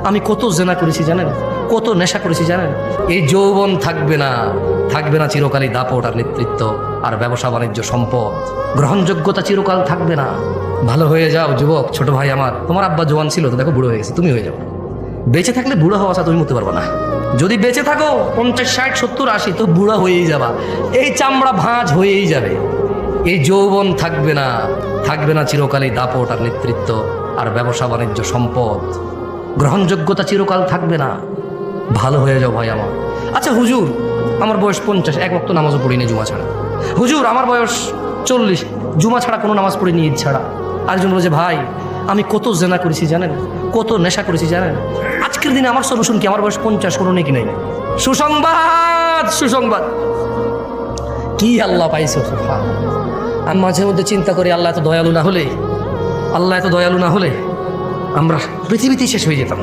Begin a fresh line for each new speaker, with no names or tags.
আমি কত জেনা করেছি জানেন, কত নেশা করেছি জানেন। এই যৌবন থাকবে না, থাকবে না চিরকালই দাপট আর নেতৃত্ব আর ব্যবসা বাণিজ্য সম্পদ, গ্রহণযোগ্যতা চিরকাল থাকবে না। ভালো হয়ে যাও যুবক, ছোট ভাই আমার, তোমার আব্বা জওয়ান ছিল তো দেখো বুড়ো হয়ে গেছে, তুমি হয়ে যাও। বেঁচে থাকলে বুড়ো হওয়া তুমি মরতে পারবা না। যদি বেঁচে থাকো 50, 60, 70, 80 তো বুড়া হয়েই যাবা, এই চামড়া ভাঁজ হয়েই যাবে। এই যৌবন থাকবে না, থাকবে না চিরকালই দাপট আর নেতৃত্ব আর ব্যবসা বাণিজ্য সম্পদ, গ্রহণযোগ্যতা চিরকাল থাকবে না। ভালো হয়ে যাও ভাই আমার। আচ্ছা হুজুর, আমার বয়স 50, এক ওয়াক্ত নামাজও পড়িনি জুমা ছাড়া। হুজুর, আমার বয়স 40, জুমা ছাড়া কোনো নামাজ পড়িনি, ঈদ ছাড়া। আরেকজন বলে যে ভাই আমি কত জেনা করেছি জানেন, কত নেশা করেছি জানেন। আজকের দিনে আমার সলিউশন কি? আমার বয়স 50, কোনো নেকি নাই। সুসংবাদ, সুসংবাদ কি আল্লাহ পাইছো। আমি মাঝে মধ্যে চিন্তা করি, আল্লাহ এত দয়ালু না হলে আমরা পৃথিবীতেই শেষ হয়ে যেতাম।